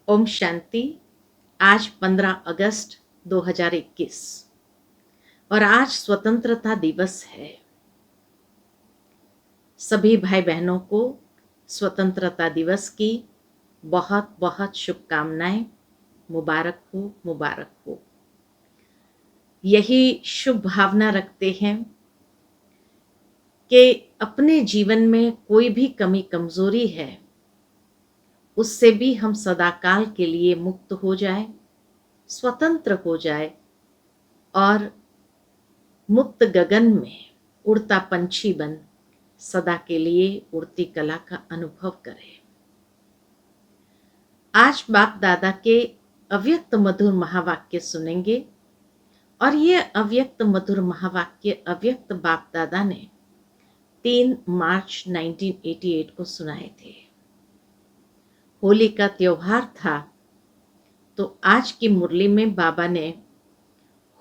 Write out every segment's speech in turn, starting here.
ओम शांति। आज 15 अगस्त 2021 और आज स्वतंत्रता दिवस है। सभी भाई बहनों को स्वतंत्रता दिवस की बहुत बहुत शुभकामनाएं। मुबारक हो, मुबारक हो। यही शुभ भावना रखते हैं कि अपने जीवन में कोई भी कमी कमजोरी है, उससे भी हम सदाकाल के लिए मुक्त हो जाए, स्वतंत्र हो जाए और मुक्त गगन में उड़ता पंछी बन सदा के लिए उड़ती कला का अनुभव करें। आज बाप दादा के अव्यक्त मधुर महावाक्य सुनेंगे और ये अव्यक्त मधुर महावाक्य अव्यक्त बाप दादा ने 3 मार्च 1988 को सुनाए थे। होली का त्योहार था, तो आज की मुरली में बाबा ने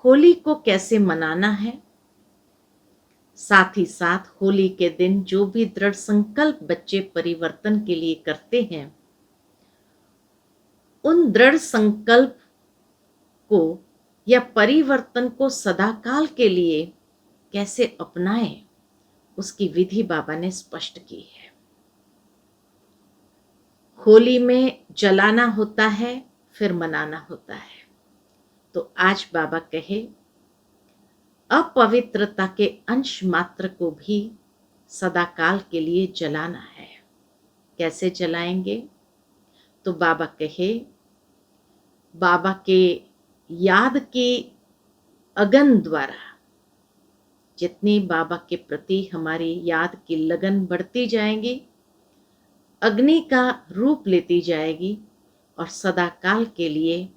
होली को कैसे मनाना है, साथ ही साथ होली के दिन जो भी दृढ़ संकल्प बच्चे परिवर्तन के लिए करते हैं, उन दृढ़ संकल्प को या परिवर्तन को सदाकाल के लिए कैसे अपनाएं, उसकी विधि बाबा ने स्पष्ट की है। होली में जलाना होता है, फिर मनाना होता है। तो आज बाबा कहे अपवित्रता के अंश मात्र को भी सदाकाल के लिए जलाना है। कैसे जलाएंगे? तो बाबा कहे बाबा के याद की अगन द्वारा जितनी बाबा के प्रति हमारी याद की लगन बढ़ती जाएगी, अग्नि का रूप लेती जाएगी और सदाकाल के लिए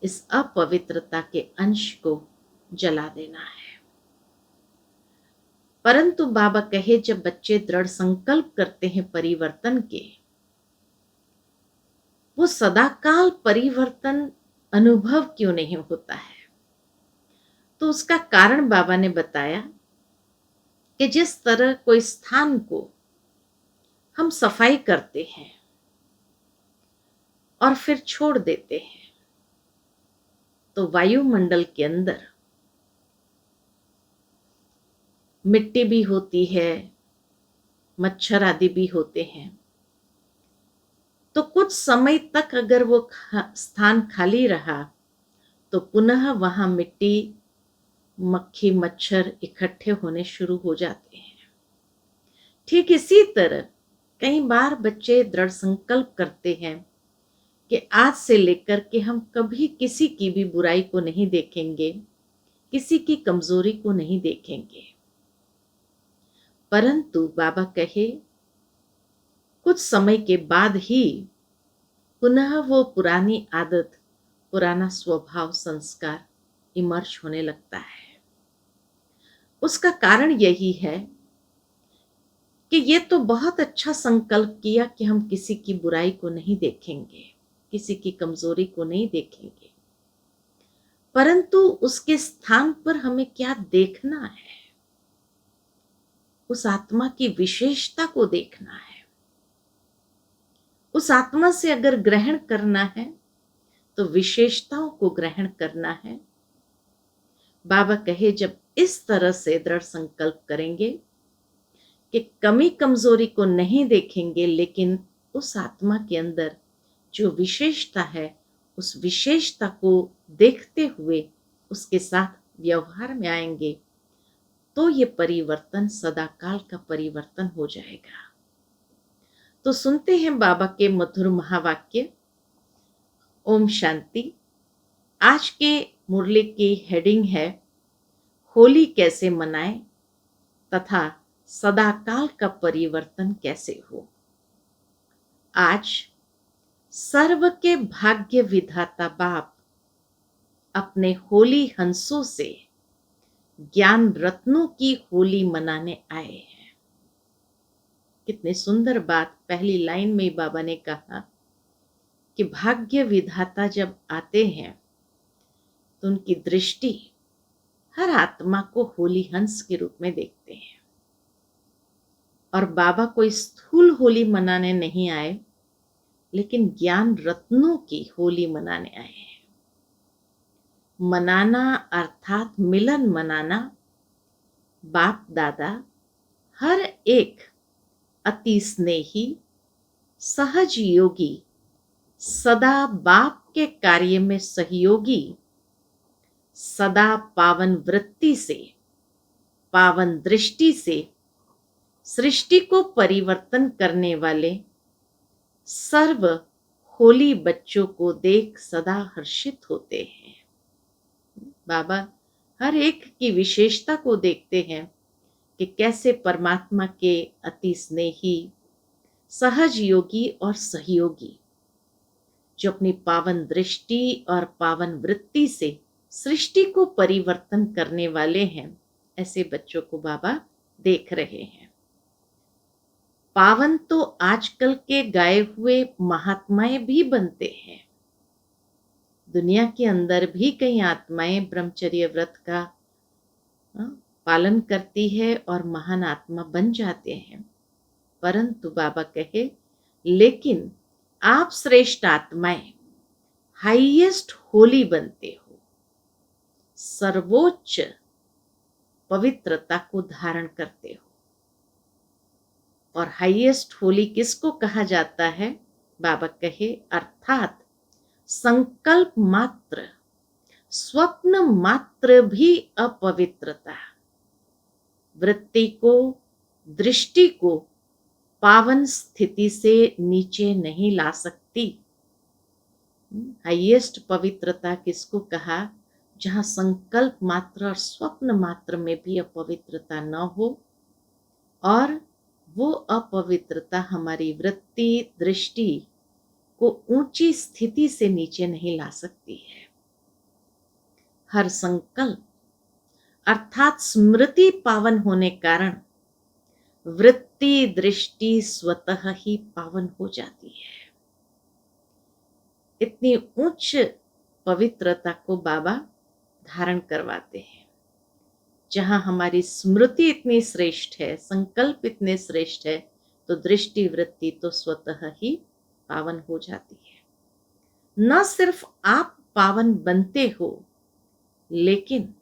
इस अपवित्रता के अंश को जला देना है। परंतु बाबा कहे जब बच्चे दृढ़ संकल्प करते हैं परिवर्तन के, वो सदाकाल परिवर्तन अनुभव क्यों नहीं होता है? तो उसका कारण बाबा ने बताया कि जिस तरह कोई स्थान को हम सफाई करते हैं और फिर छोड़ देते हैं, तो वायुमंडल के अंदर मिट्टी भी होती है, मच्छर आदि भी होते हैं। तो कुछ समय तक अगर वो स्थान खाली रहा तो पुनः वहां मिट्टी, मक्खी, मच्छर इकट्ठे होने शुरू हो जाते हैं। ठीक इसी तरह कई बार बच्चे दृढ़ संकल्प करते हैं कि आज से लेकर के हम कभी किसी की भी बुराई को नहीं देखेंगे, किसी की कमजोरी को नहीं देखेंगे। परंतु बाबा कहे कुछ समय के बाद ही पुनः वो पुरानी आदत, पुराना स्वभाव, संस्कार इमर्ज होने लगता है। उसका कारण यही है कि ये तो बहुत अच्छा संकल्प किया कि हम किसी की बुराई को नहीं देखेंगे, किसी की कमजोरी को नहीं देखेंगे, परंतु उसके स्थान पर हमें क्या देखना है? उस आत्मा की विशेषता को देखना है। उस आत्मा से अगर ग्रहण करना है तो विशेषताओं को ग्रहण करना है। बाबा कहे जब इस तरह से दृढ़ संकल्प करेंगे कि कमी कमजोरी को नहीं देखेंगे, लेकिन उस आत्मा के अंदर जो विशेषता है, उस विशेषता को देखते हुए उसके साथ व्यवहार में आएंगे, तो ये परिवर्तन सदाकाल का परिवर्तन हो जाएगा। तो सुनते हैं बाबा के मधुर महावाक्य। ओम शांति। आज के मुरली की हेडिंग है होली कैसे मनाएं तथा सदाकाल का परिवर्तन कैसे हो। आज सर्व के भाग्य विधाता बाप अपने होली हंसों से ज्ञान रत्नों की होली मनाने आए हैं। कितनी सुंदर बात। पहली लाइन में बाबा ने कहा कि भाग्य विधाता जब आते हैं तो उनकी दृष्टि हर आत्मा को होली हंस के रूप में देखते हैं। और बाबा कोई स्थूल होली मनाने नहीं आए, लेकिन ज्ञान रत्नों की होली मनाने आए हैं। मनाना अर्थात मिलन मनाना। बाप दादा हर एक अति स्नेही सहज योगी, सदा बाप के कार्य में सहयोगी, सदा पावन वृत्ति से, पावन दृष्टि से सृष्टि को परिवर्तन करने वाले सर्व होली बच्चों को देख सदा हर्षित होते हैं। बाबा हर एक की विशेषता को देखते हैं कि कैसे परमात्मा के अति स्नेही, सहज योगी और सहयोगी, जो अपनी पावन दृष्टि और पावन वृत्ति से सृष्टि को परिवर्तन करने वाले हैं, ऐसे बच्चों को बाबा देख रहे हैं। पावन तो आजकल के गाए हुए महात्माएं भी बनते हैं। दुनिया के अंदर भी कई आत्माएं ब्रह्मचर्य व्रत का पालन करती है और महान आत्मा बन जाते हैं। परंतु बाबा कहे, लेकिन आप श्रेष्ठ आत्माएं हाईएस्ट होली बनते हो, सर्वोच्च पवित्रता को धारण करते हो। और हाईएस्ट होली किसको कहा जाता है? बाबा कहे, अर्थात संकल्प मात्र, स्वप्न मात्र भी अपवित्रता वृत्ति को, दृष्टि को पावन स्थिति से नीचे नहीं ला सकती। हाईएस्ट पवित्रता किसको कहा? जहां संकल्प मात्र और स्वप्न मात्र में भी अपवित्रता न हो, और वो अपवित्रता हमारी वृत्ति, दृष्टि को ऊंची स्थिति से नीचे नहीं ला सकती है। हर संकल्प अर्थात स्मृति पावन होने कारण वृत्ति, दृष्टि स्वतः ही पावन हो जाती है। इतनी उच्च पवित्रता को बाबा धारण करवाते हैं। जहां हमारी स्मृति इतनी श्रेष्ठ है, संकल्प इतने श्रेष्ठ है, तो दृष्टि, वृत्ति तो स्वतः ही पावन हो जाती है। न सिर्फ आप पावन बनते हो, लेकिन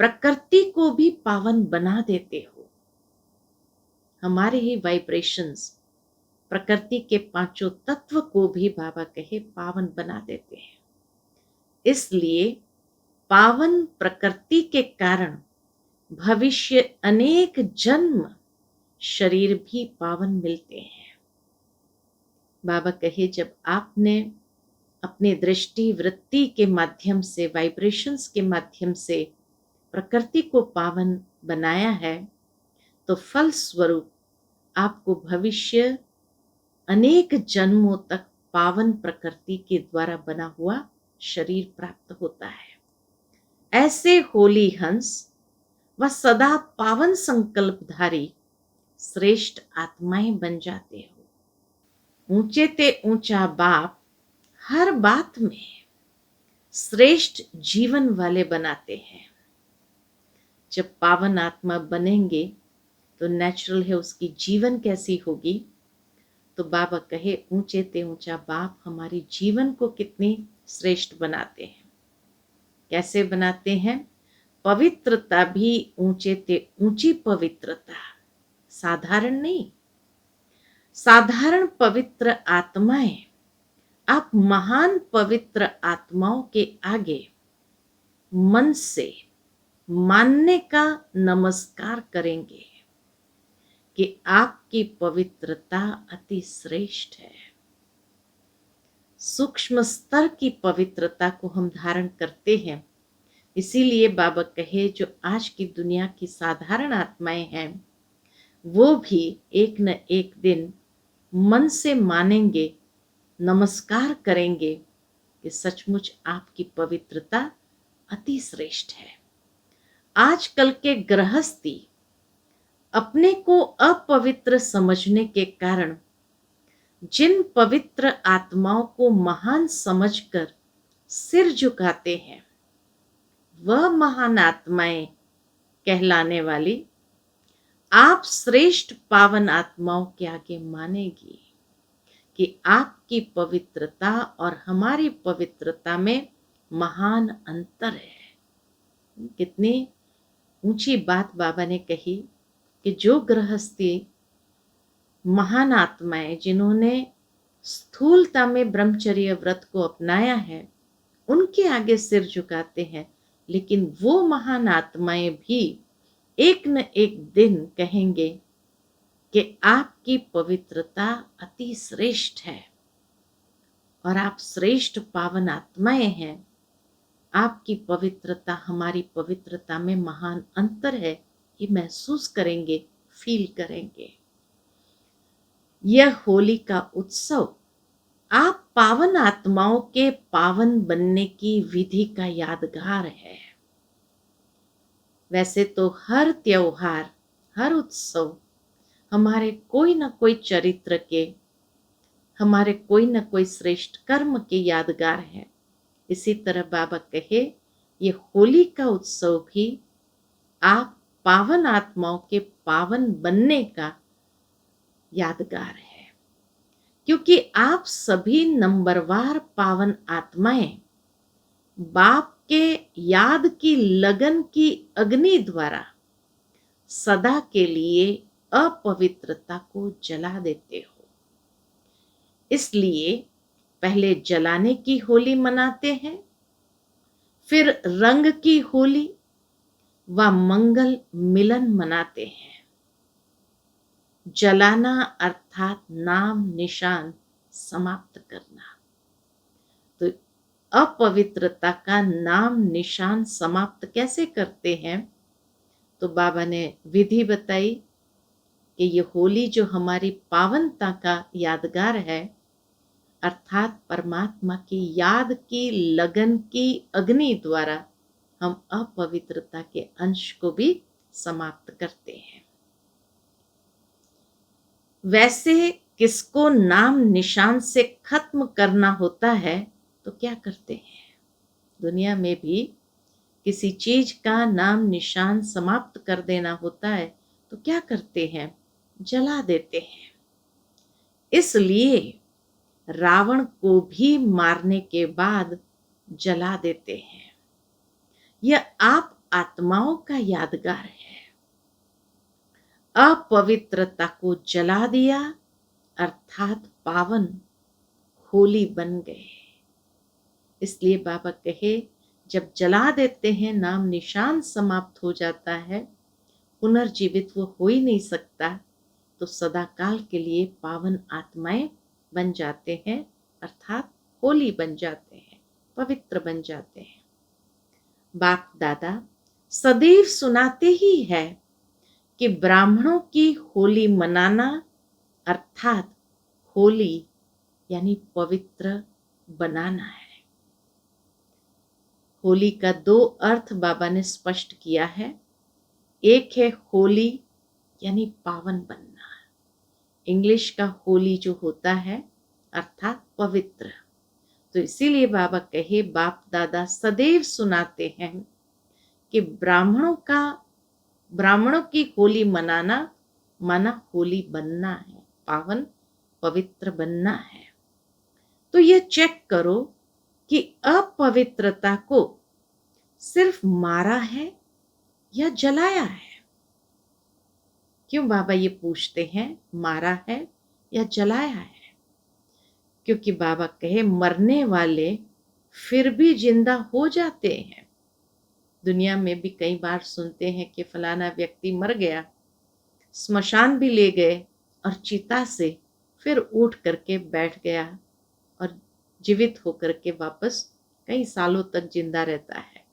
प्रकृति को भी पावन बना देते हो। हमारे ही वाइब्रेशंस प्रकृति के पांचों तत्व को भी बाबा कहे पावन बना देते हैं। इसलिए पावन प्रकृति के कारण भविष्य अनेक जन्म शरीर भी पावन मिलते हैं। बाबा कहे, जब आपने अपने दृष्टि, वृत्ति के माध्यम से, वाइब्रेशंस के माध्यम से प्रकृति को पावन बनाया है, तो फल स्वरूप आपको भविष्य अनेक जन्मों तक पावन प्रकृति के द्वारा बना हुआ शरीर प्राप्त होता है। ऐसे होली हंस व सदा पावन संकल्पधारी श्रेष्ठ आत्माएं बन जाते हो। ऊंचे ते ऊंचा बाप हर बात में श्रेष्ठ जीवन वाले बनाते हैं। जब पावन आत्मा बनेंगे तो नेचुरल है उसकी जीवन कैसी होगी। तो बाबा कहे, ऊंचे ते ऊंचा बाप हमारी जीवन को कितनी श्रेष्ठ बनाते हैं। कैसे बनाते हैं? पवित्रता भी ऊंचे ते ऊंची पवित्रता, साधारण नहीं। साधारण पवित्र आत्माएं आप महान पवित्र आत्माओं के आगे मन से मानने का नमस्कार करेंगे कि आपकी पवित्रता अति श्रेष्ठ है। सूक्ष्म स्तर की पवित्रता को हम धारण करते हैं। इसीलिए बाबा कहे, जो आज की दुनिया की साधारण आत्माएं हैं, वो भी एक न एक दिन मन से मानेंगे, नमस्कार करेंगे कि सचमुच आपकी पवित्रता अति श्रेष्ठ है। आजकल के गृहस्थी अपने को अपवित्र समझने के कारण जिन पवित्र आत्माओं को महान समझकर सिर झुकाते हैं, वह महान आत्माएं कहलाने वाली आप श्रेष्ठ पावन आत्माओं के आगे मानेगी कि आपकी पवित्रता और हमारी पवित्रता में महान अंतर है। कितनी ऊंची बात बाबा ने कही कि जो गृहस्थी महान आत्माएं जिन्होंने स्थूलता में ब्रह्मचर्य व्रत को अपनाया है उनके आगे सिर झुकाते हैं, लेकिन वो महान आत्माएं भी एक न एक दिन कहेंगे कि आपकी पवित्रता अति श्रेष्ठ है और आप श्रेष्ठ पावन आत्माएं हैं। आपकी पवित्रता हमारी पवित्रता में महान अंतर है, ये महसूस करेंगे, फील करेंगे। यह होली का उत्सव आप पावन आत्माओं के पावन बनने की विधि का यादगार है। वैसे तो हर त्योहार, हर उत्सव हमारे कोई न कोई चरित्र के, हमारे कोई न कोई श्रेष्ठ कर्म के यादगार है। इसी तरह बाबा कहे ये होली का उत्सव भी आप पावन आत्माओं के पावन बनने का यादगार है, क्योंकि आप सभी नंबरवार पावन आत्माएं बाप के याद की लगन की अग्नि द्वारा सदा के लिए अपवित्रता को जला देते हो। इसलिए पहले जलाने की होली मनाते हैं, फिर रंग की होली व मंगल मिलन मनाते हैं। जलाना अर्थात नाम निशान समाप्त करना। तो अपवित्रता का नाम निशान समाप्त कैसे करते हैं? तो बाबा ने विधि बताई कि ये होली जो हमारी पावनता का यादगार है, अर्थात परमात्मा की याद की लगन की अग्नि द्वारा हम अपवित्रता के अंश को भी समाप्त करते हैं। वैसे किसको नाम निशान से खत्म करना होता है तो क्या करते हैं? दुनिया में भी किसी चीज का नाम निशान समाप्त कर देना होता है तो क्या करते हैं? जला देते हैं। इसलिए रावण को भी मारने के बाद जला देते हैं। यह आप आत्माओं का यादगार है। अपवित्रता को जला दिया अर्थात पावन होली बन गए। इसलिए बाबा कहे जब जला देते हैं, नाम निशान समाप्त हो जाता है, पुनर्जीवित वो हो ही नहीं सकता, तो सदा काल के लिए पावन आत्माएं बन जाते हैं, अर्थात होली बन जाते हैं, पवित्र बन जाते हैं। बाप दादा सदैव सुनाते ही है कि ब्राह्मणों की होली मनाना अर्थात होली यानी पवित्र बनाना है। होली का दो अर्थ बाबा ने स्पष्ट किया है। एक है होली यानी पावन बनना। इंग्लिश का होली जो होता है अर्थात पवित्र। तो इसीलिए बाबा कहे बाप दादा सदैव सुनाते हैं कि ब्राह्मणों की होली मनाना माना होली बनना है, पावन पवित्र बनना है। तो ये चेक करो कि अपवित्रता को सिर्फ मारा है या जलाया है। क्यों बाबा ये पूछते हैं मारा है या जलाया है? क्योंकि बाबा कहे मरने वाले फिर भी जिंदा हो जाते हैं। दुनिया में भी कई बार सुनते हैं कि फलाना व्यक्ति मर गया, स्मशान भी ले गए और चिता से फिर उठ करके बैठ गया और जीवित होकर के वापस कई सालों तक जिंदा रहता है।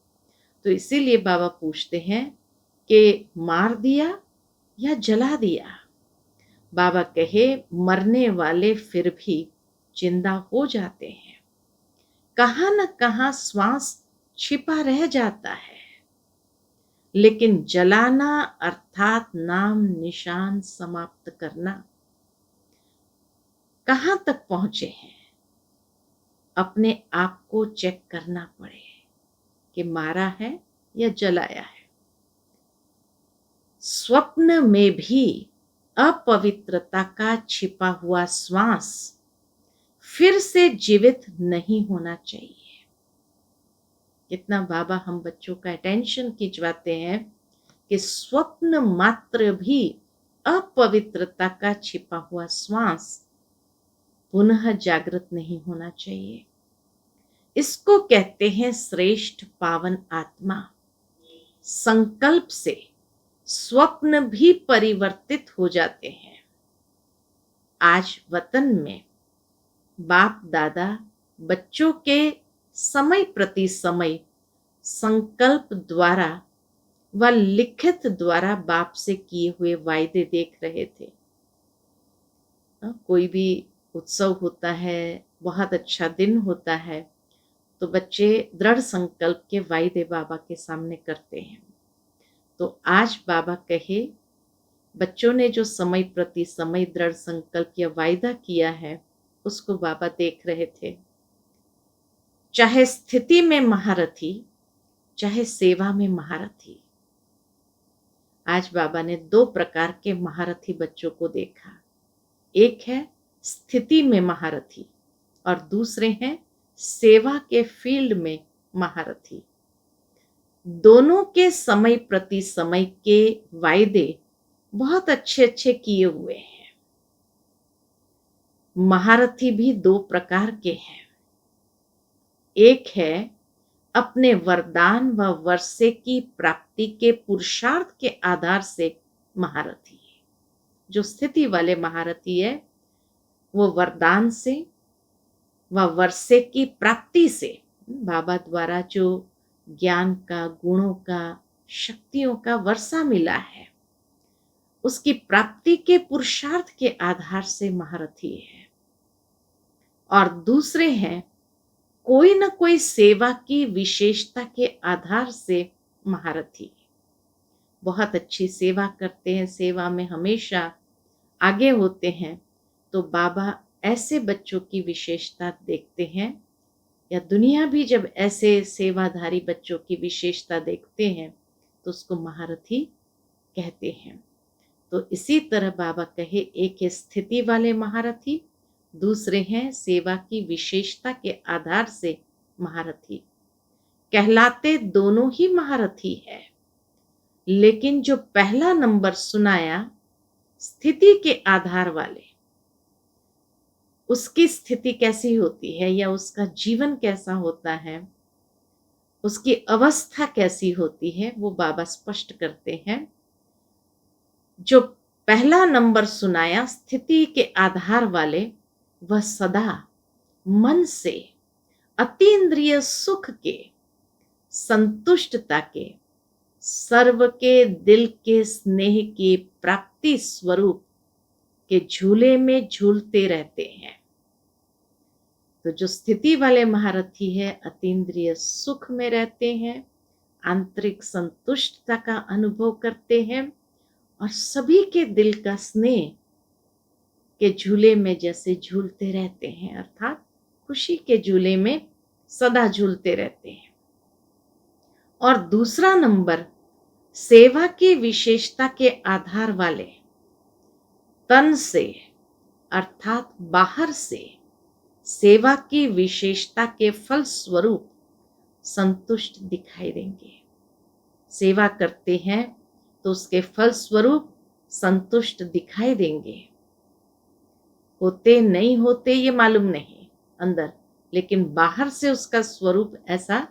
तो इसीलिए बाबा पूछते हैं कि मार दिया या जला दिया? बाबा कहे मरने वाले फिर भी जिंदा हो जाते हैं। कहाँ न कहाँ श्वास छिपा रह जाता है, लेकिन जलाना अर्थात नाम निशान समाप्त करना कहाँ तक पहुंचे हैं? अपने आप को चेक करना पड़े कि मारा है या जलाया है। स्वप्न में भी अपवित्रता का छिपा हुआ श्वास फिर से जीवित नहीं होना चाहिए। कितना बाबा हम बच्चों का अटेंशन खिंचवाते हैं कि स्वप्न मात्र भी अपवित्रता का छिपा हुआ श्वास पुनः जागृत नहीं होना चाहिए। इसको कहते हैं श्रेष्ठ पावन आत्मा। संकल्प से स्वप्न भी परिवर्तित हो जाते हैं। आज वतन में बाप दादा बच्चों के समय प्रति समय संकल्प द्वारा व लिखित द्वारा बाप से किए हुए वायदे देख रहे थे। कोई भी उत्सव होता है, बहुत अच्छा दिन होता है, तो बच्चे दृढ़ संकल्प के वायदे बाबा के सामने करते हैं। तो आज बाबा कहे बच्चों ने जो समय प्रति समय दृढ़ संकल्प या वायदा किया है उसको बाबा देख रहे थे। चाहे स्थिति में महारथी, चाहे सेवा में महारथी। आज बाबा ने 2 प्रकार के महारथी बच्चों को देखा। एक है स्थिति में महारथी और दूसरे हैं सेवा के फील्ड में महारथी। दोनों के समय प्रति समय के वायदे बहुत अच्छे अच्छे किए हुए हैं। महारथी भी 2 प्रकार के हैं। एक है अपने वरदान व वर्षे की प्राप्ति के पुरुषार्थ के आधार से महारथी। जो स्थिति वाले महारथी है वो वरदान से व वर्षे की प्राप्ति से, बाबा द्वारा जो ज्ञान का, गुणों का, शक्तियों का वर्षा मिला है उसकी प्राप्ति के पुरुषार्थ के आधार से महारथी है। और दूसरे हैं कोई न कोई सेवा की विशेषता के आधार से महारथी। बहुत अच्छी सेवा करते हैं, सेवा में हमेशा आगे होते हैं, तो बाबा ऐसे बच्चों की विशेषता देखते हैं, या दुनिया भी जब ऐसे सेवाधारी बच्चों की विशेषता देखते हैं तो उसको महारथी कहते हैं। तो इसी तरह बाबा कहे एक है स्थिति वाले महारथी, दूसरे हैं सेवा की विशेषता के आधार से महारथी। कहलाते दोनों ही महारथी है, लेकिन जो पहला नंबर सुनाया स्थिति के आधार वाले, उसकी स्थिति कैसी होती है या उसका जीवन कैसा होता है, उसकी अवस्था कैसी होती है, वो बाबा स्पष्ट करते हैं। जो पहला नंबर सुनाया स्थिति के आधार वाले, वह सदा मन से अतीन्द्रिय सुख के, संतुष्टता के, सर्व के दिल के स्नेह की प्राप्ति स्वरूप के झूले में झूलते रहते हैं। तो जो स्थिति वाले महारथी है अतीन्द्रिय सुख में रहते हैं, आंतरिक संतुष्टता का अनुभव करते हैं और सभी के दिल का स्नेह के झूले में जैसे झूलते रहते हैं, अर्थात खुशी के झूले में सदा झूलते रहते हैं। और दूसरा नंबर सेवा की विशेषता के आधार वाले, तन से अर्थात बाहर से सेवा की विशेषता के फल स्वरूप संतुष्ट दिखाई देंगे। सेवा करते हैं तो उसके फल स्वरूप संतुष्ट दिखाई देंगे। होते नहीं होते ये मालूम नहीं अंदर, लेकिन बाहर से उसका स्वरूप ऐसा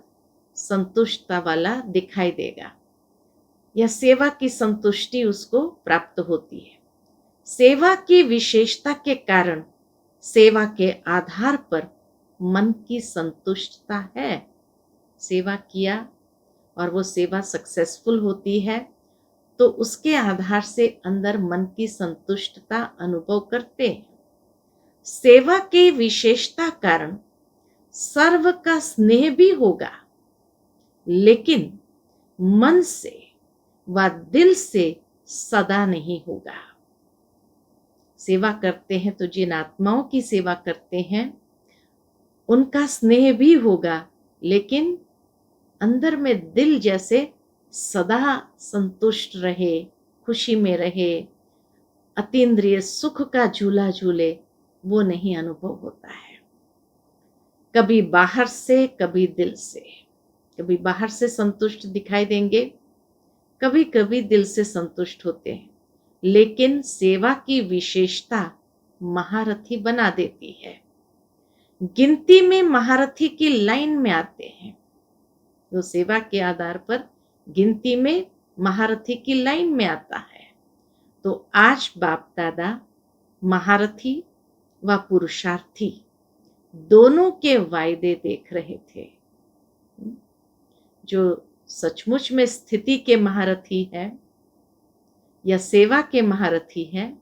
संतुष्टता वाला दिखाई देगा, या सेवा की संतुष्टि उसको प्राप्त होती है। सेवा की विशेषता के कारण सेवा के आधार पर मन की संतुष्टता है। सेवा किया और वो सेवा सक्सेसफुल होती है तो उसके आधार से अंदर मन की संतुष्टता अनुभव करते हैं। सेवा के विशेषता कारण सर्व का स्नेह भी होगा, लेकिन मन से व दिल से सदा नहीं होगा। सेवा करते हैं तो जिन आत्माओं की सेवा करते हैं उनका स्नेह भी होगा, लेकिन अंदर में दिल जैसे सदा संतुष्ट रहे, खुशी में रहे, अतीन्द्रिय सुख का झूला झूले, वो नहीं अनुभव होता है। कभी बाहर से, कभी दिल से। कभी बाहर से संतुष्ट दिखाई देंगे, कभी कभी दिल से संतुष्ट होते हैं, लेकिन सेवा की विशेषता महारथी बना देती है। गिनती में महारथी की लाइन में आते हैं, तो सेवा के आधार पर गिनती में महारथी की लाइन में आता है। तो आज बाप दादा महारथी व पुरुषार्थी दोनों के वायदे देख रहे थे। जो सचमुच में स्थिति के महारथी है या सेवा के महारथी है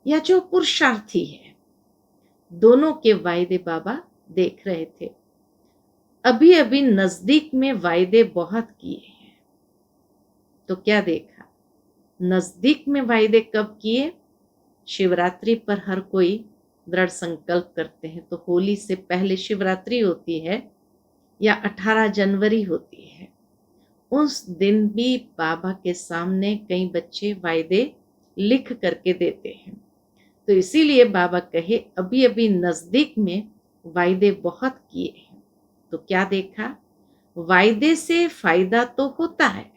या जो पुरुषार्थी है, दोनों के वायदे बाबा देख रहे थे। अभी अभी नजदीक में वायदे बहुत किए हैं, तो क्या देखा? नजदीक में वायदे कब किए? शिवरात्रि पर हर कोई दृढ़ संकल्प करते हैं, तो होली से पहले शिवरात्रि होती है या 18 जनवरी होती है। उस दिन भी बाबा के सामने कई बच्चे वायदे लिख करके देते हैं। तो इसीलिए बाबा कहे अभी अभी नजदीक में वायदे बहुत किए हैं। तो क्या देखा? वायदे से फायदा तो होता है,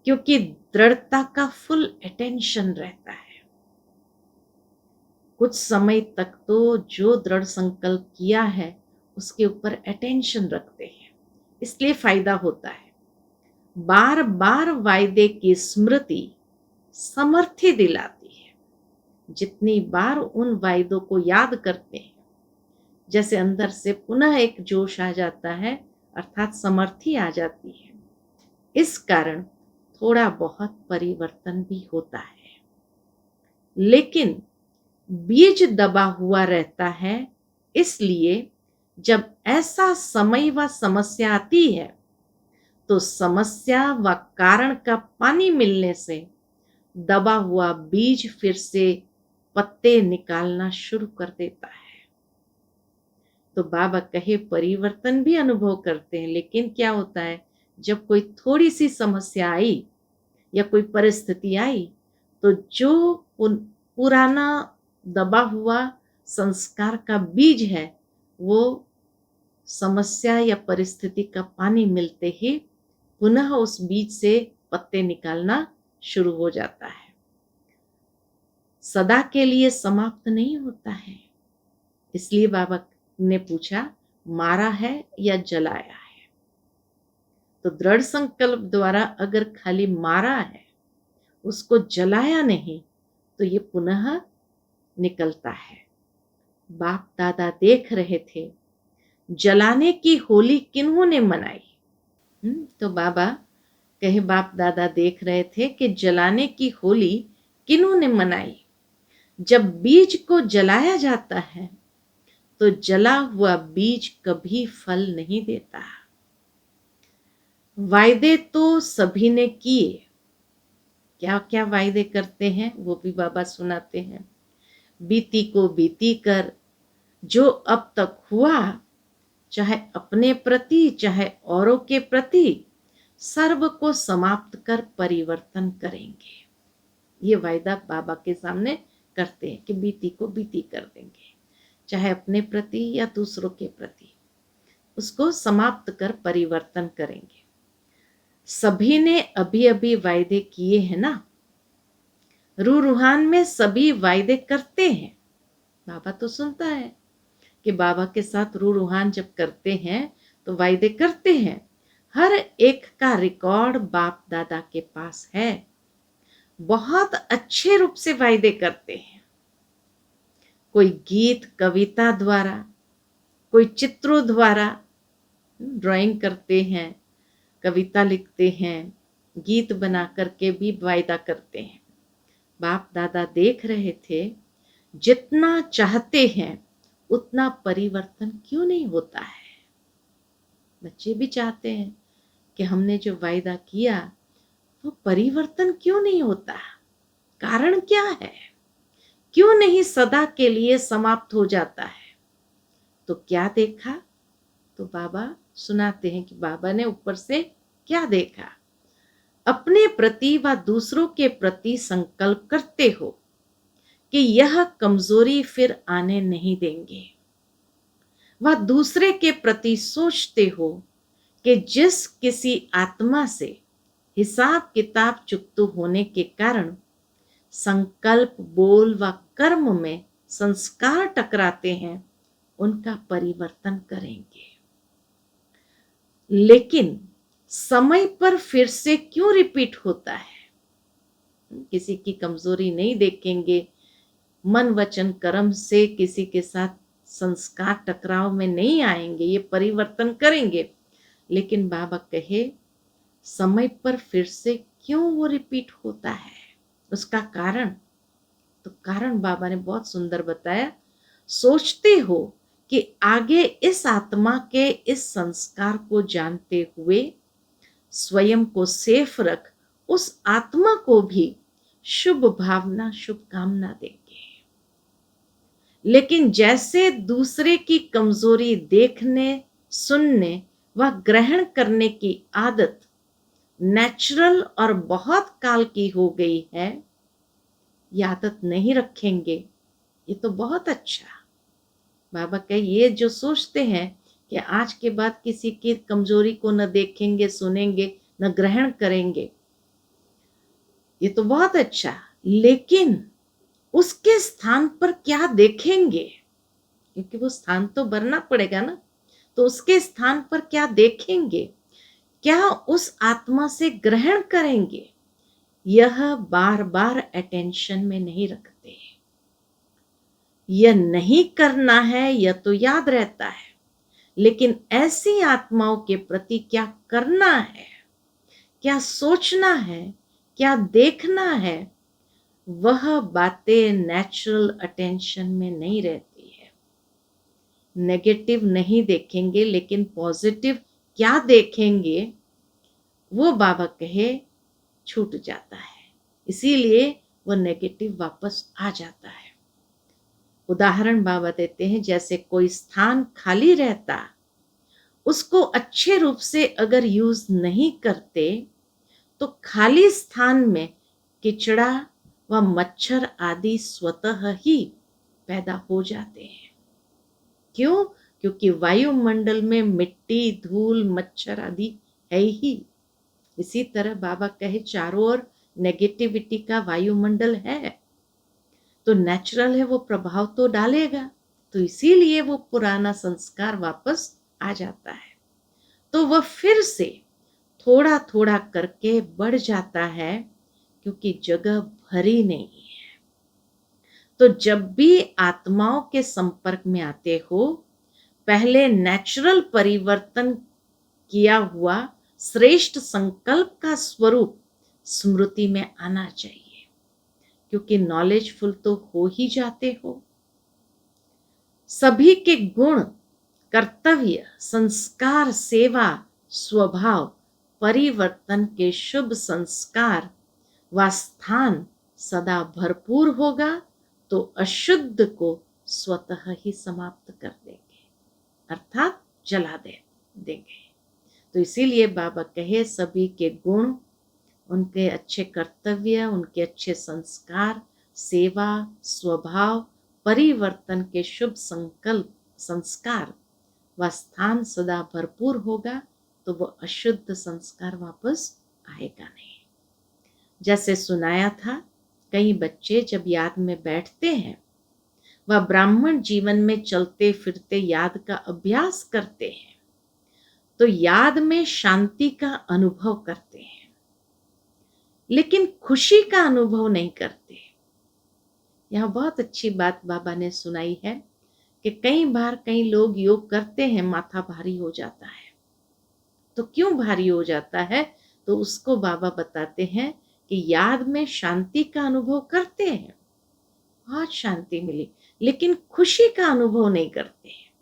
क्योंकि दृढ़ता का फुल अटेंशन रहता है। कुछ समय तक तो जो दृढ़ संकल्प किया है उसके ऊपर अटेंशन रखते हैं, इसलिए फायदा होता है। बार बार वायदे की स्मृति समर्थी दिलाती है। जितनी बार उन वायदों को याद करते हैं, जैसे अंदर से पुनः एक जोश आ जाता है, अर्थात समर्थी आ जाती है। इस कारण थोड़ा बहुत परिवर्तन भी होता है, लेकिन बीज दबा हुआ रहता है। इसलिए जब ऐसा समय व समस्या आती है, तो समस्या व कारण का पानी मिलने से दबा हुआ बीज फिर से पत्ते निकालना शुरू कर देता है। तो बाबा कहे परिवर्तन भी अनुभव करते हैं, लेकिन क्या होता है, जब कोई थोड़ी सी समस्या आई या कोई परिस्थिति आई, तो जो पुराना दबा हुआ संस्कार का बीज है, वो समस्या या परिस्थिति का पानी मिलते ही पुनः उस बीज से पत्ते निकालना शुरू हो जाता है। सदा के लिए समाप्त नहीं होता है। इसलिए बाबा ने पूछा, मारा है या जलाया है? तो दृढ़ संकल्प द्वारा अगर खाली मारा है, उसको जलाया नहीं, तो ये पुनः निकलता है। बाप दादा देख रहे थे जलाने की होली किन्होंने मनाई। तो बाबा कहे बाप दादा देख रहे थे कि जलाने की होली किन्होंने मनाई। जब बीज को जलाया जाता है, तो जला हुआ बीज कभी फल नहीं देता। वायदे तो सभी ने किए। क्या क्या वायदे करते हैं वो भी बाबा सुनाते हैं। बीती को बीती कर, जो अब तक हुआ, चाहे अपने प्रति चाहे औरों के प्रति, सर्व को समाप्त कर परिवर्तन करेंगे। ये वायदा बाबा के सामने करते हैं कि बीती को बीती कर देंगे, चाहे अपने प्रति या दूसरों के प्रति, उसको समाप्त कर परिवर्तन करेंगे। सभी ने अभी अभी वायदे किए हैं ना। रूह रूहान में सभी वायदे करते हैं। बाबा तो सुनता है कि बाबा के साथ रूह रूहान जब करते हैं तो वायदे करते हैं। हर एक का रिकॉर्ड बाप दादा के पास है। बहुत अच्छे रूप से वायदे करते हैं। कोई गीत कविता द्वारा, कोई चित्रों द्वारा, ड्राइंग करते हैं, कविता लिखते हैं, गीत बना करके भी वायदा करते हैं। बाप दादा देख रहे थे जितना चाहते हैं उतना परिवर्तन क्यों नहीं होता है। बच्चे भी चाहते हैं कि हमने जो वायदा किया वो परिवर्तन क्यों नहीं होता, कारण क्या है, क्यों नहीं सदा के लिए समाप्त हो जाता है। तो क्या देखा? तो बाबा सुनाते हैं कि बाबा ने ऊपर से क्या देखा। अपने प्रति व दूसरों के प्रति संकल्प करते हो कि यह कमजोरी फिर आने नहीं देंगे। वह दूसरे के प्रति सोचते हो कि जिस किसी आत्मा से हिसाब किताब चुकतू होने के कारण संकल्प, बोल व कर्म में संस्कार टकराते हैं, उनका परिवर्तन करेंगे। लेकिन समय पर फिर से क्यों रिपीट होता है? किसी की कमजोरी नहीं देखेंगे, मन वचन कर्म से किसी के साथ संस्कार टकराव में नहीं आएंगे, ये परिवर्तन करेंगे। लेकिन बाबा कहे समय पर फिर से क्यों वो रिपीट होता है, उसका कारण, तो कारण बाबा ने बहुत सुंदर बताया। सोचते हो कि आगे इस आत्मा के इस संस्कार को जानते हुए स्वयं को सेफ रख उस आत्मा को भी शुभ भावना, शुभकामना देंगे। लेकिन जैसे दूसरे की कमजोरी देखने, सुनने व ग्रहण करने की आदत नेचुरल और बहुत काल की हो गई है, ये आदत नहीं रखेंगे, ये तो बहुत अच्छा। बाबा कहे ये जो सोचते हैं कि आज के बाद किसी की कमजोरी को न देखेंगे, सुनेंगे, न ग्रहण करेंगे, ये तो बहुत अच्छा। लेकिन उसके स्थान पर क्या देखेंगे? क्योंकि वो स्थान तो भरना पड़ेगा ना, तो उसके स्थान पर क्या देखेंगे, क्या उस आत्मा से ग्रहण करेंगे, यह बार बार अटेंशन में नहीं रखते। यह नहीं करना है, यह तो याद रहता है, लेकिन ऐसी आत्माओं के प्रति क्या करना है, क्या सोचना है, क्या देखना है, वह बातें नेचुरल अटेंशन में नहीं रहती है। नेगेटिव नहीं देखेंगे, लेकिन पॉजिटिव क्या देखेंगे, वो बाबा कहे छूट जाता है, इसीलिए वो नेगेटिव वापस आ जाता है। उदाहरण बाबा देते हैं, जैसे कोई स्थान खाली रहता, उसको अच्छे रूप से अगर यूज नहीं करते तो खाली स्थान में किचड़ा व मच्छर आदि स्वतः ही पैदा हो जाते हैं। क्यों? क्योंकि वायुमंडल में मिट्टी, धूल, मच्छर आदि है ही। इसी तरह बाबा कहे चारों ओर नेगेटिविटी का वायुमंडल है, तो नेचुरल है, वो प्रभाव तो डालेगा, तो इसीलिए वो पुराना संस्कार वापस आ जाता है। तो वह फिर से थोड़ा थोड़ा करके बढ़ जाता है, क्योंकि जगह भरी नहीं है। तो जब भी आत्माओं के संपर्क में आते हो, पहले नेचुरल परिवर्तन किया हुआ श्रेष्ठ संकल्प का स्वरूप स्मृति में आना चाहिए, क्योंकि नॉलेजफुल तो हो ही जाते हो। सभी के गुण, कर्तव्य, संस्कार, सेवा, स्वभाव, परिवर्तन के शुभ संस्कार व स्थान सदा भरपूर होगा, तो अशुद्ध को स्वतः ही समाप्त कर देंगे, अर्थात जला देंगे। तो इसीलिए बाबा कहे सभी के गुण, उनके अच्छे कर्तव्य, उनके अच्छे संस्कार, सेवा, स्वभाव, परिवर्तन के शुभ संकल्प, संस्कार व स्थान सदा भरपूर होगा, तो वो अशुद्ध संस्कार वापस आएगा नहीं। जैसे सुनाया था, कई बच्चे जब याद में बैठते हैं, वह ब्राह्मण जीवन में चलते फिरते याद का अभ्यास करते हैं, तो याद में शांति का अनुभव करते हैं, लेकिन खुशी का अनुभव नहीं करते। यह बहुत अच्छी बात बाबा ने सुनाई है कि कई बार कई लोग योग करते हैं, माथा भारी हो जाता है। तो क्यों भारी हो जाता है? तो उसको बाबा बताते हैं कि याद में शांति का अनुभव करते हैं, बहुत शांति मिली, लेकिन खुशी का अनुभव नहीं करते हैं।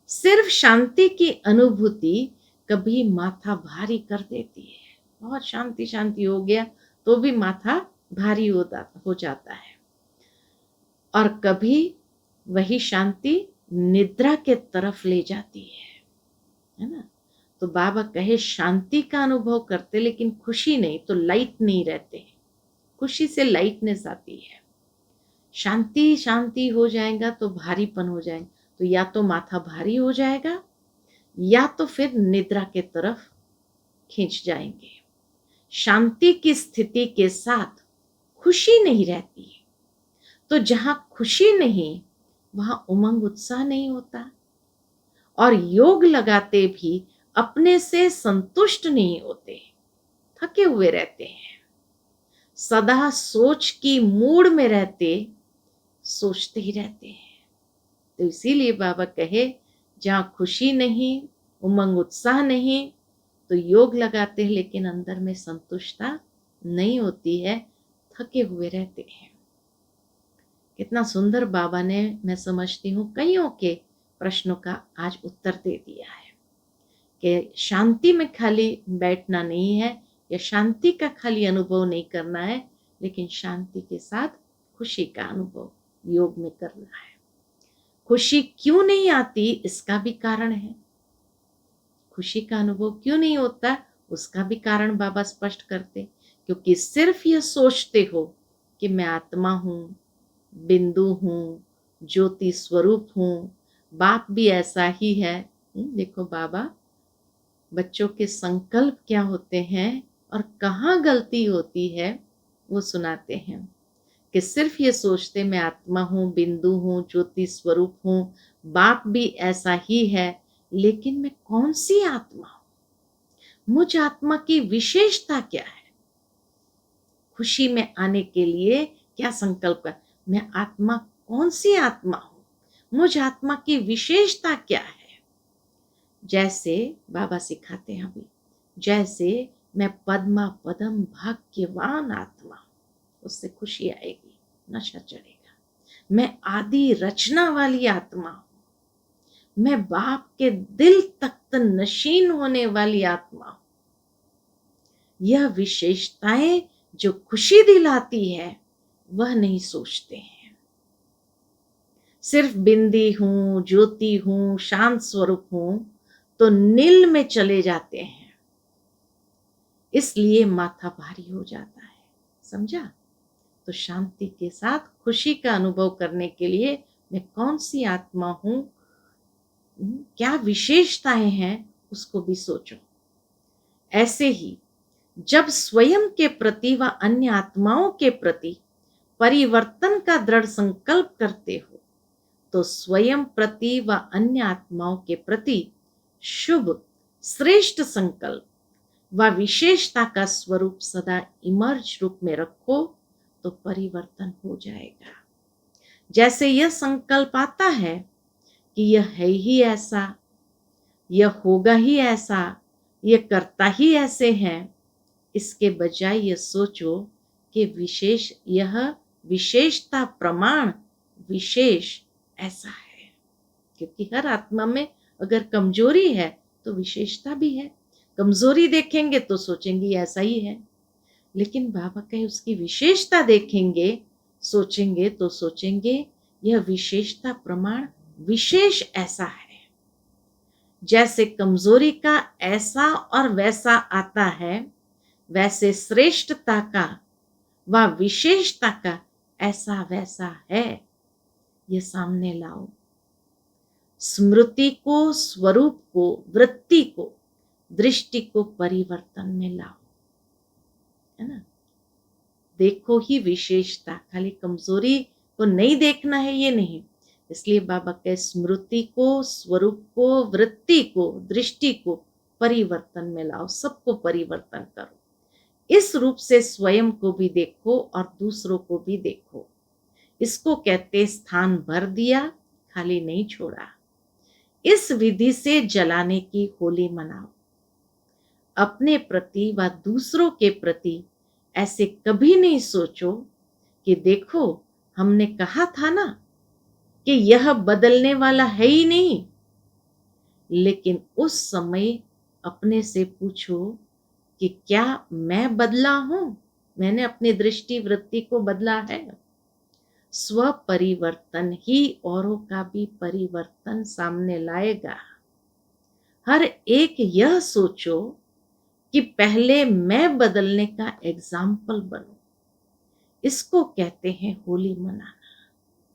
सिर्फ शांति की अनुभूति कभी माथा भारी कर देती है, बहुत शांति शांति हो गया तो भी माथा भारी हो जाता है। और कभी वही शांति निद्रा के तरफ ले जाती है ना। तो बाबा कहे शांति का अनुभव करते, लेकिन खुशी नहीं, तो लाइट नहीं रहते। खुशी से लाइटनेस आती है, शांति शांति हो जाएगा तो भारीपन हो जाएगा, तो या तो माथा भारी हो जाएगा या तो फिर निद्रा के तरफ खींच जाएंगे। शांति की स्थिति के साथ खुशी नहीं रहती, तो जहां खुशी नहीं वहां उमंग उत्साह नहीं होता, और योग लगाते भी अपने से संतुष्ट नहीं होते, थके हुए रहते हैं, सदा सोच की मूड में रहते, सोचते ही रहते हैं। तो इसीलिए बाबा कहे जहां खुशी नहीं, उमंग उत्साह नहीं, तो योग लगाते हैं लेकिन अंदर में संतुष्टता नहीं होती है, थके हुए रहते हैं। कितना सुंदर बाबा ने, मैं समझती हूँ, कईयों के प्रश्नों का आज उत्तर दे दिया है कि शांति में खाली बैठना नहीं है या शांति का खाली अनुभव नहीं करना है, लेकिन शांति के साथ खुशी का अनुभव योग में करना है। खुशी क्यों नहीं आती इसका भी कारण है, खुशी का अनुभव क्यों नहीं होता उसका भी कारण बाबा स्पष्ट करते, क्योंकि सिर्फ यह सोचते हो कि मैं आत्मा हूं, बिंदु हूं, ज्योति स्वरूप हूं, बाप भी ऐसा ही है। देखो बाबा बच्चों के संकल्प क्या होते हैं और कहाँ गलती होती है वो सुनाते हैं कि सिर्फ ये सोचते मैं आत्मा हूँ, बिंदु हूँ, ज्योति स्वरूप हूँ, बाप भी ऐसा ही है, लेकिन मैं कौन सी आत्मा हूँ, मुझ आत्मा की विशेषता क्या है, खुशी में आने के लिए क्या संकल्प कर, मैं आत्मा कौन सी आत्मा हूँ, मुझ आत्मा की विशेषता क्या है। जैसे बाबा सिखाते हैं अभी, जैसे मैं पद्मा पदम भाग्यवान आत्मा हूँ, उससे खुशी आएगी, नशा चढ़ेगा। मैं आदि रचना वाली आत्मा हूं, मैं बाप के दिल तख्त नशीन होने वाली आत्मा हूं। यह विशेषताएं जो खुशी दिलाती है वह नहीं सोचते हैं, सिर्फ बिंदी हूं, ज्योति हूं, शांत स्वरूप हूं तो नील में चले जाते हैं, इसलिए माथा भारी हो जाता है। समझा? तो शांति के साथ खुशी का अनुभव करने के लिए मैं कौन सी आत्मा हूं, क्या विशेषताएं हैं, उसको भी सोचो। ऐसे ही जब स्वयं के प्रति व अन्य आत्माओं के प्रति परिवर्तन का दृढ़ संकल्प करते हो तो स्वयं प्रति व अन्य आत्माओं के प्रति शुभ श्रेष्ठ संकल्प व विशेषता का स्वरूप सदा इमर्ज रूप में रखो तो परिवर्तन हो जाएगा। जैसे यह संकल्प आता है कि यह है ही ऐसा, यह होगा ही ऐसा, यह करता ही ऐसे है, इसके बजाय यह सोचो कि यह विशेषता प्रमाण विशेष ऐसा है, क्योंकि हर आत्मा में अगर कमजोरी है तो विशेषता भी है। कमजोरी देखेंगे तो सोचेंगे ऐसा ही है, लेकिन बाबा कहे उसकी विशेषता देखेंगे, सोचेंगे तो सोचेंगे यह विशेषता प्रमाण विशेष ऐसा है। जैसे कमजोरी का ऐसा और वैसा आता है, वैसे श्रेष्ठता का व विशेषता का ऐसा वैसा है, ये सामने लाओ। स्मृति को, स्वरूप को, वृत्ति को, दृष्टि को परिवर्तन में लाओ, है ना। देखो ही विशेषता, खाली कमजोरी को नहीं देखना है ये नहीं। इसलिए बाबा के स्मृति को, स्वरूप को, वृत्ति को, दृष्टि को परिवर्तन में लाओ, सबको परिवर्तन करो। इस रूप से स्वयं को भी देखो और दूसरों को भी देखो। इसको कहते स्थान भर दिया, खाली नहीं छोड़ा। इस विधि से जलाने की होली मनाओ। अपने प्रति व दूसरों के प्रति ऐसे कभी नहीं सोचो कि देखो हमने कहा था ना कि यह बदलने वाला है ही नहीं, लेकिन उस समय अपने से पूछो कि क्या मैं बदला हूं, मैंने अपनी दृष्टि वृत्ति को बदला है। स्व परिवर्तन ही औरों का भी परिवर्तन सामने लाएगा। हर एक यह सोचो कि पहले मैं बदलने का एग्जाम्पल बनूं। इसको कहते हैं होली मनाना।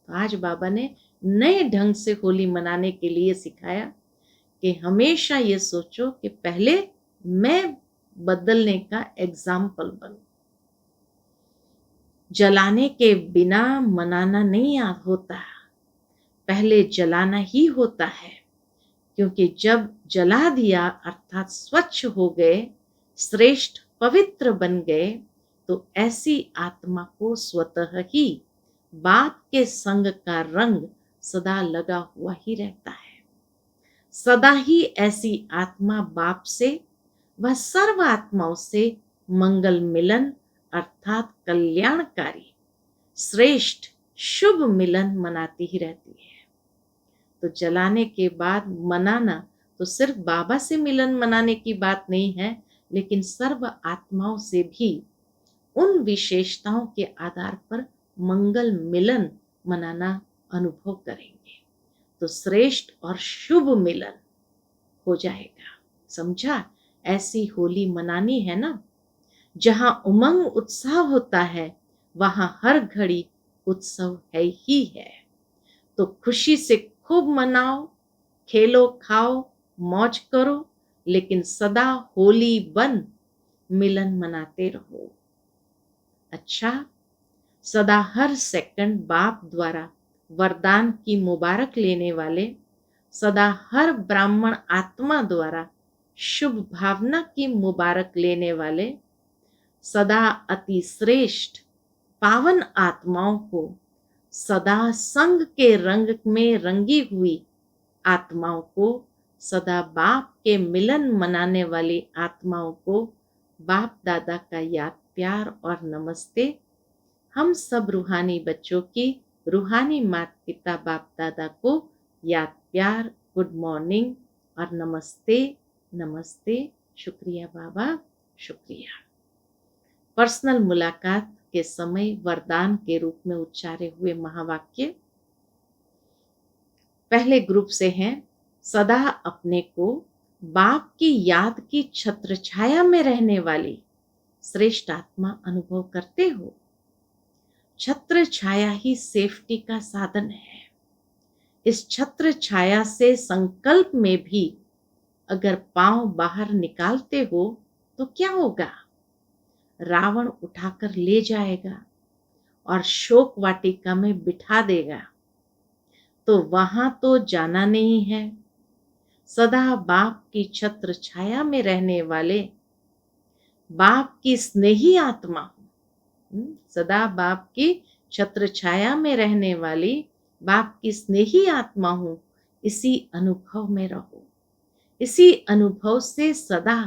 तो आज बाबा ने नए ढंग से होली मनाने के लिए सिखाया कि हमेशा ये सोचो कि पहले मैं बदलने का एग्जाम्पल बनूं। जलाने के बिना मनाना नहीं होता, पहले जलाना ही होता है, क्योंकि जब जला दिया अर्थात स्वच्छ हो गए, श्रेष्ठ पवित्र बन गए, तो ऐसी आत्मा को स्वतः ही बाप के संग का रंग सदा लगा हुआ ही रहता है। सदा ही ऐसी आत्मा बाप से व सर्व आत्माओं से मंगल मिलन अर्थात कल्याणकारी श्रेष्ठ शुभ मिलन मनाती ही रहती है। तो जलाने के बाद मनाना तो सिर्फ बाबा से मिलन मनाने की बात नहीं है, लेकिन सर्व आत्माओं से भी उन विशेषताओं के आधार पर मंगल मिलन मनाना अनुभव करेंगे, तो श्रेष्ठ और शुभ मिलन हो जाएगा। समझा? ऐसी होली मनानी है ना, जहां उमंग उत्साह होता है वहां हर घड़ी उत्सव है ही है। तो खुशी से खूब मनाओ, खेलो खाओ मौज करो, लेकिन सदा होली बन मिलन मनाते रहो। अच्छा, सदा हर सेकंड बाप द्वारा वरदान की मुबारक लेने वाले, सदा हर ब्राह्मण आत्मा द्वारा शुभ भावना की मुबारक लेने वाले, सदा अति श्रेष्ठ पावन आत्माओं को, सदा संग के रंग में रंगी हुई आत्माओं को, सदा बाप के मिलन मनाने वाली आत्माओं को बाप दादा का याद प्यार और नमस्ते। हम सब रूहानी बच्चों की रूहानी माता पिता बाप दादा को याद प्यार, गुड मॉर्निंग और नमस्ते नमस्ते। शुक्रिया बाबा, शुक्रिया। पर्सनल मुलाकात के समय वरदान के रूप में उच्चारे हुए महावाक्य पहले ग्रुप से हैं। सदा अपने को बाप की याद की छत्र छाया में रहने वाली श्रेष्ठ आत्मा अनुभव करते हो। छत्र छाया ही सेफ्टी का साधन है। इस छत्र छाया से संकल्प में भी अगर पांव बाहर निकालते हो तो क्या होगा? रावण उठाकर ले जाएगा और शोक वाटिका में बिठा देगा। तो वहां तो जाना नहीं है। सदा बाप की छत्र छाया में रहने वाले बाप की स्नेही आत्मा हूं। सदा बाप की छत्र छाया में रहने वाली बाप की स्नेही आत्मा हूं। इसी अनुभव में रहो। इसी अनुभव से सदा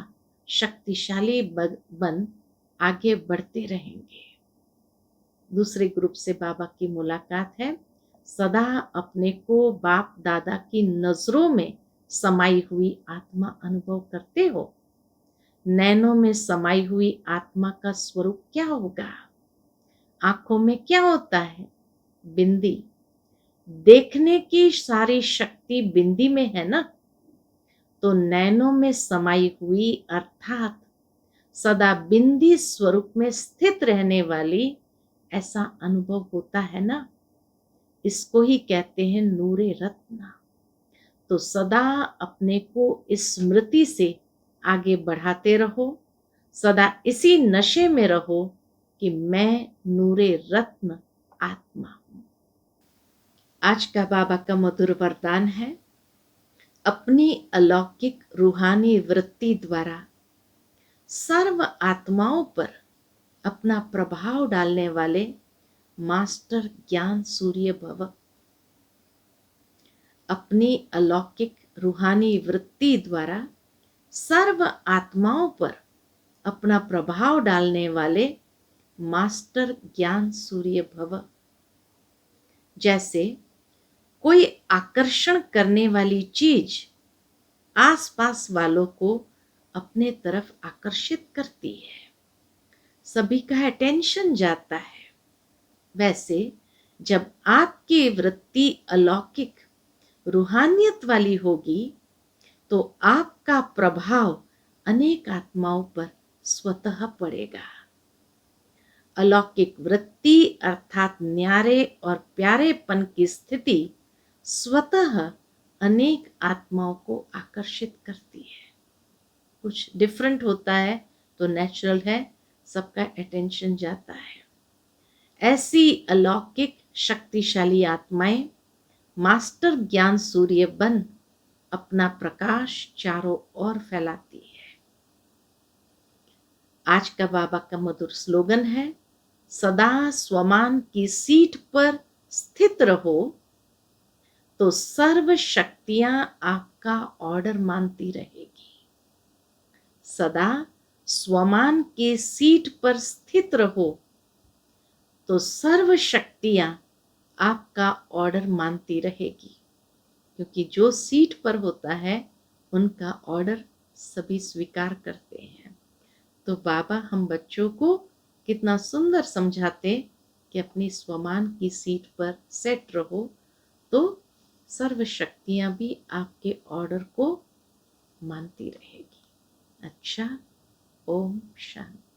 शक्तिशाली बन आगे बढ़ते रहेंगे। दूसरे ग्रुप से बाबा की मुलाकात है। सदा अपने को बाप दादा की नजरों में समाई हुई आत्मा अनुभव करते हो। नैनों में समाई हुई आत्मा का स्वरूप क्या होगा? आंखों में क्या होता है? बिंदी। देखने की सारी शक्ति बिंदी में है ना। तो नैनों में समाई हुई अर्थात सदा बिंदी स्वरूप में स्थित रहने वाली ऐसा अनुभव होता है ना। इसको ही कहते हैं नूरे रत्न। तो सदा अपने को इस स्मृति से आगे बढ़ाते रहो। सदा इसी नशे में रहो कि मैं नूरे रत्न आत्मा हूं। आज का बाबा का मधुर वरदान है, अपनी अलौकिक रूहानी वृत्ति द्वारा सर्व आत्माओं पर अपना प्रभाव डालने वाले मास्टर ज्ञान सूर्य भव। अपनी अलौकिक रूहानी वृत्ति द्वारा सर्व आत्माओं पर अपना प्रभाव डालने वाले मास्टर ज्ञान सूर्य भव। जैसे कोई आकर्षण करने वाली चीज आसपास वालों को अपने तरफ आकर्षित करती है, सभी का अटेंशन जाता है। वैसे जब आपकी वृत्ति अलौकिक रूहानियत वाली होगी तो आपका प्रभाव अनेक आत्माओं पर स्वतः पड़ेगा। अलौकिक वृत्ति अर्थात न्यारे और प्यारेपन की स्थिति स्वतः अनेक आत्माओं को आकर्षित करती है। कुछ डिफरेंट होता है तो नेचुरल है, सबका अटेंशन जाता है। ऐसी अलौकिक शक्तिशाली आत्माएं मास्टर ज्ञान सूर्य बन अपना प्रकाश चारों ओर फैलाती है। आज का बाबा का मधुर स्लोगन है, सदा स्वमान की सीट पर स्थित रहो तो सर्व शक्तियां आपका ऑर्डर मानती रहेगी। सदा स्वमान के सीट पर स्थित रहो तो सर्व शक्तियां आपका ऑर्डर मानती रहेगी, क्योंकि जो सीट पर होता है उनका ऑर्डर सभी स्वीकार करते हैं। तो बाबा हम बच्चों को कितना सुंदर समझाते कि अपनी स्वमान की सीट पर सेट रहो तो सर्व शक्तियां भी आपके ऑर्डर को मानती रहेगी। अच्छा, ओम शांति।